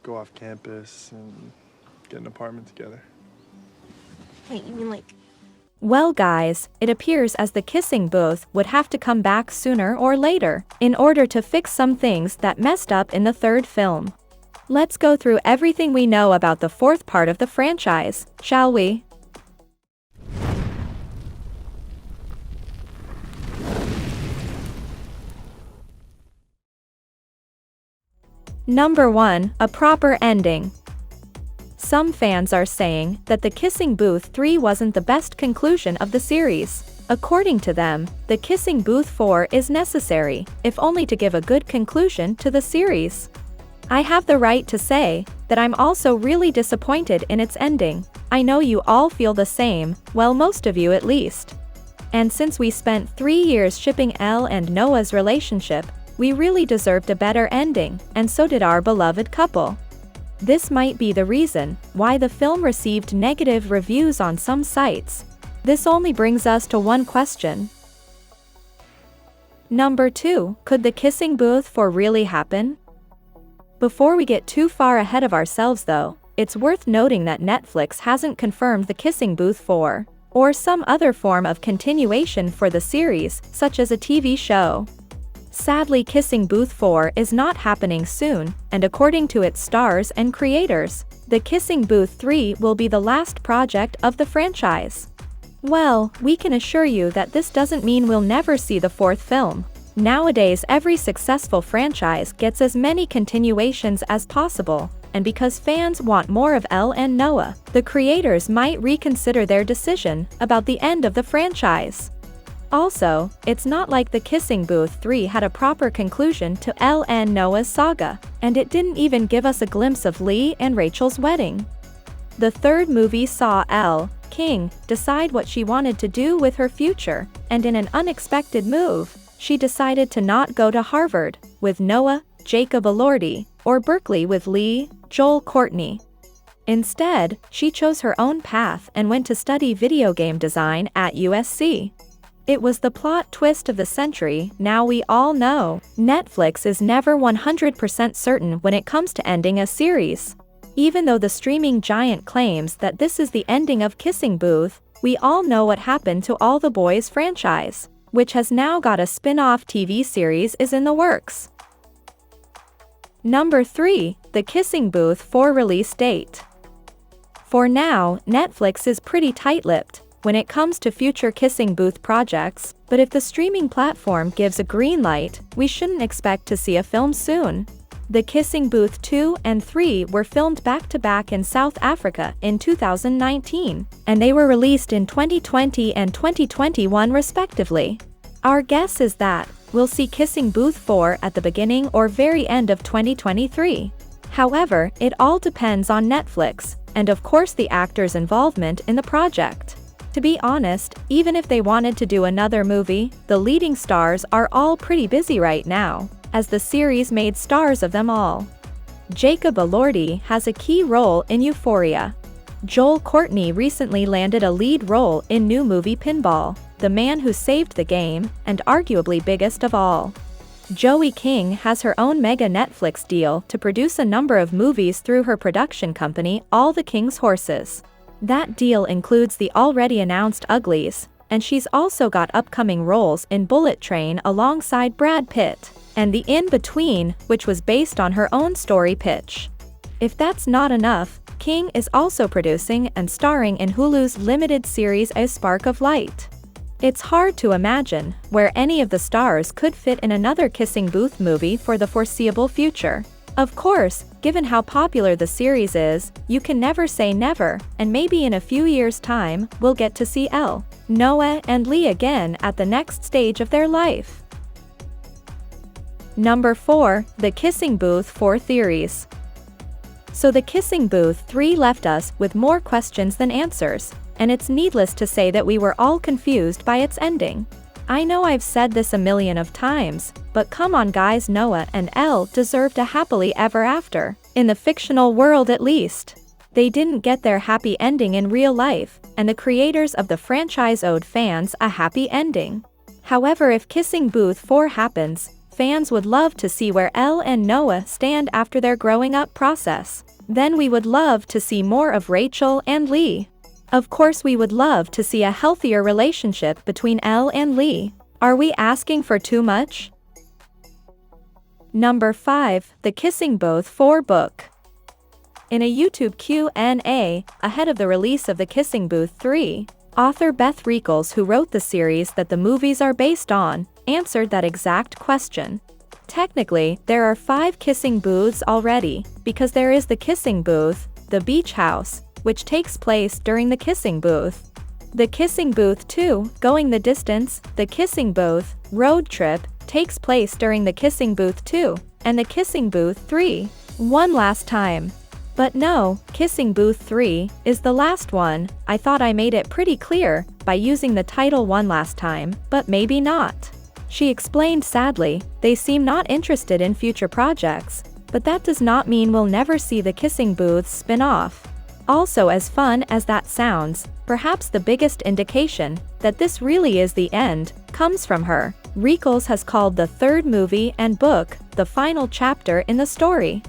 go off campus and get an apartment together. Wait, you mean like... Well guys, it appears as the kissing booth would have to come back sooner or later, in order to fix some things that messed up in the third film. Let's go through everything we know about the fourth part of the franchise, shall we? Number 1, a proper ending. Some fans are saying that the Kissing Booth 3 wasn't the best conclusion of the series. According to them, the Kissing Booth 4 is necessary, if only to give a good conclusion to the series. I have the right to say that I'm also really disappointed in its ending. I know you all feel the same, well, most of you at least. And since we spent 3 years shipping Elle and Noah's relationship, we really deserved a better ending, and so did our beloved couple. This might be the reason why the film received negative reviews on some sites. This only brings us to one question. Number 2, could the Kissing Booth 4 really happen? Before we get too far ahead of ourselves though, it's worth noting that Netflix hasn't confirmed the Kissing Booth 4, or some other form of continuation for the series, such as a TV show. Sadly, Kissing Booth 4 is not happening soon, and according to its stars and creators, the Kissing Booth 3 will be the last project of the franchise. Well, we can assure you that this doesn't mean we'll never see the fourth film. Nowadays, every successful franchise gets as many continuations as possible, and because fans want more of Elle and Noah, the creators might reconsider their decision about the end of the franchise. Also, it's not like the Kissing Booth 3 had a proper conclusion to Elle and Noah's saga, and it didn't even give us a glimpse of Lee and Rachel's wedding. The third movie saw Elle, King, decide what she wanted to do with her future, and in an unexpected move, she decided to not go to Harvard with Noah, Jacob Elordi, or Berkeley with Lee, Joel Courtney. Instead, she chose her own path and went to study video game design at USC. It was the plot twist of the century. Now we all know, Netflix is never 100% certain when it comes to ending a series. Even though the streaming giant claims that this is the ending of Kissing Booth, we all know what happened to All the Boys franchise, which has now got a spin-off TV series is in the works. Number 3, the Kissing Booth 4 release date. For now, Netflix is pretty tight-lipped when it comes to future Kissing Booth projects, but if the streaming platform gives a green light, we shouldn't expect to see a film soon. The Kissing Booth 2 and 3 were filmed back-to-back in South Africa in 2019, and they were released in 2020 and 2021 respectively. Our guess is that we'll see Kissing Booth 4 at the beginning or very end of 2023. However, it all depends on Netflix, and of course the actors' involvement in the project. To be honest, even if they wanted to do another movie, the leading stars are all pretty busy right now, as the series made stars of them all. Jacob Elordi has a key role in Euphoria. Joel Courtney recently landed a lead role in new movie Pinball, The Man Who Saved the Game, and arguably biggest of all. Joey King has her own mega Netflix deal to produce a number of movies through her production company, All the King's Horses. That deal includes the already announced Uglies, and she's also got upcoming roles in Bullet Train alongside Brad Pitt, and The In-Between, which was based on her own story pitch. If that's not enough, King is also producing and starring in Hulu's limited series A Spark of Light. It's hard to imagine where any of the stars could fit in another Kissing Booth movie for the foreseeable future. Of course, given how popular the series is, you can never say never, and maybe in a few years' time, we'll get to see Elle, Noah and Lee again at the next stage of their life. Number 4, the Kissing Booth 4 theories. So the Kissing Booth 3 left us with more questions than answers, and it's needless to say that we were all confused by its ending. I know I've said this a million of times, but come on guys, Noah and Elle deserved a happily ever after, in the fictional world at least. They didn't get their happy ending in real life, and the creators of the franchise owed fans a happy ending. However, if Kissing Booth 4 happens, fans would love to see where Elle and Noah stand after their growing up process. Then we would love to see more of Rachel and Lee. Of course we would love to see a healthier relationship between Elle and Lee. Are we asking for too much? Number 5. The Kissing Booth 4 book. In a YouTube Q&A, ahead of the release of The Kissing Booth 3, author Beth Reekles, who wrote the series that the movies are based on, answered that exact question. Technically, there are 5 kissing booths already, because there is the Kissing Booth, the Beach House, which takes place during the Kissing Booth. The Kissing Booth 2, Going the Distance, the Kissing Booth, Road Trip, takes place during the Kissing Booth 2, and the Kissing Booth 3, One Last Time. But no, Kissing Booth 3 is the last one. I thought I made it pretty clear by using the title One Last Time, but maybe not. She explained sadly, they seem not interested in future projects, but that does not mean we'll never see the Kissing Booths spin-off. Also, as fun as that sounds, perhaps the biggest indication that this really is the end comes from her. Reekles has called the third movie and book the final chapter in the story.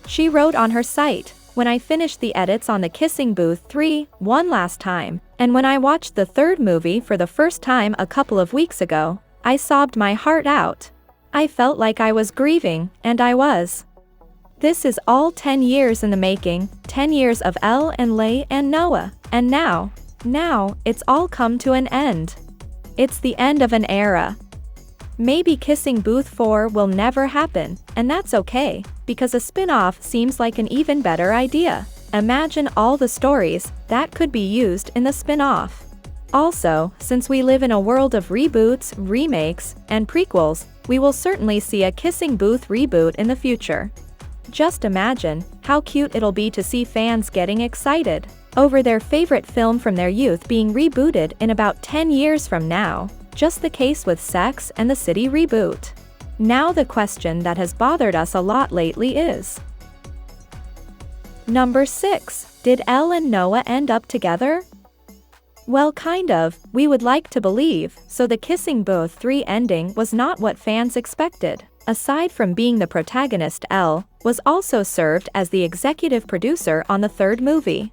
She wrote on her site, "When I finished the edits on the Kissing Booth 3 One Last Time, and when I watched the third movie for the first time a couple of weeks ago, I sobbed my heart out. I felt like I was grieving, and I was." This is all 10 years in the making, 10 years of Elle and Lee and Noah, and now, it's all come to an end. It's the end of an era. Maybe Kissing Booth 4 will never happen, and that's okay, because a spin-off seems like an even better idea. Imagine all the stories that could be used in the spin-off. Also, since we live in a world of reboots, remakes, and prequels, we will certainly see a Kissing Booth reboot in the future. Just imagine how cute it'll be to see fans getting excited over their favorite film from their youth being rebooted in about 10 years from now. Just the case with Sex and the City reboot. Now the question that has bothered us a lot lately is: Number 6. Did Elle and Noah end up together? Well, kind of, we would like to believe, so the Kissing Booth 3 ending was not what fans expected. Aside from being the protagonist, Elle was also served as the executive producer on the third movie.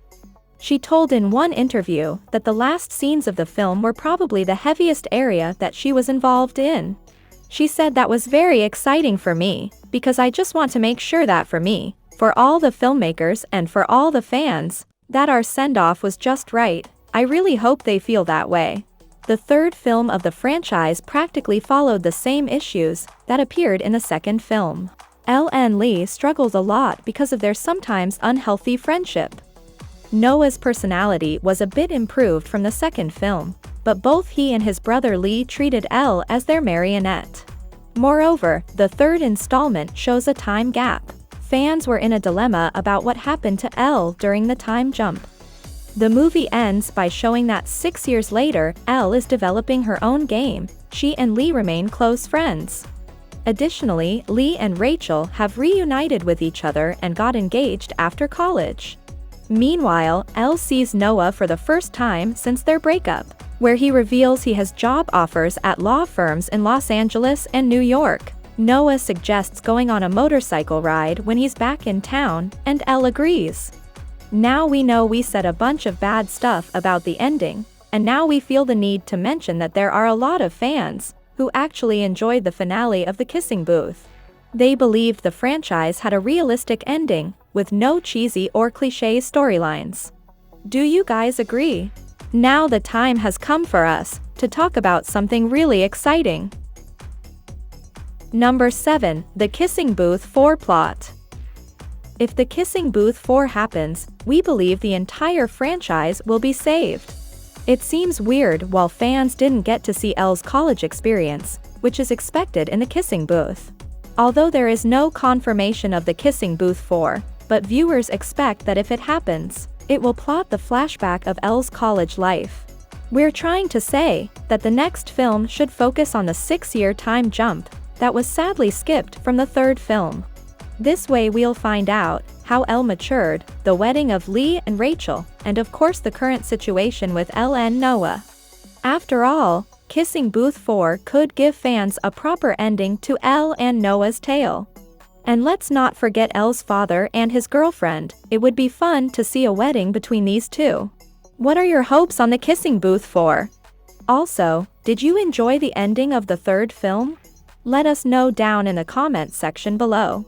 She told in one interview that the last scenes of the film were probably the heaviest area that she was involved in. She said, "That was very exciting for me, because I just want to make sure that for me, for all the filmmakers and for all the fans, that our send-off was just right. I really hope they feel that way." The third film of the franchise practically followed the same issues that appeared in the second film. Elle and Lee struggled a lot because of their sometimes unhealthy friendship. Noah's personality was a bit improved from the second film, but both he and his brother Lee treated Elle as their marionette. Moreover, the third installment shows a time gap. Fans were in a dilemma about what happened to Elle during the time jump. The movie ends by showing that 6 years later, Elle is developing her own game. She and Lee remain close friends. Additionally, Lee and Rachel have reunited with each other and got engaged after college. Meanwhile, Elle sees Noah for the first time since their breakup, where he reveals he has job offers at law firms in Los Angeles and New York. Noah suggests going on a motorcycle ride when he's back in town, and Elle agrees. Now we know we said a bunch of bad stuff about the ending, and now we feel the need to mention that there are a lot of fans who actually enjoyed the finale of The Kissing Booth. They believed the franchise had a realistic ending, with no cheesy or cliché storylines. Do you guys agree? Now the time has come for us to talk about something really exciting. Number 7. The Kissing Booth 4 plot. If The Kissing Booth 4 happens, we believe the entire franchise will be saved. It seems weird while fans didn't get to see Elle's college experience, which is expected in The Kissing Booth. Although there is no confirmation of The Kissing Booth 4, but viewers expect that if it happens, it will plot the flashback of Elle's college life. We're trying to say that the next film should focus on the 6-year time jump that was sadly skipped from the third film. This way we'll find out how Elle matured, the wedding of Lee and Rachel, and of course the current situation with Elle and Noah. After all, Kissing Booth 4 could give fans a proper ending to Elle and Noah's tale. And let's not forget Elle's father and his girlfriend. It would be fun to see a wedding between these two. What are your hopes on the Kissing Booth 4? Also, did you enjoy the ending of the third film? Let us know down in the comments section below.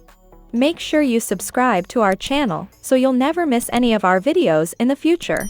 Make sure you subscribe to our channel so you'll never miss any of our videos in the future.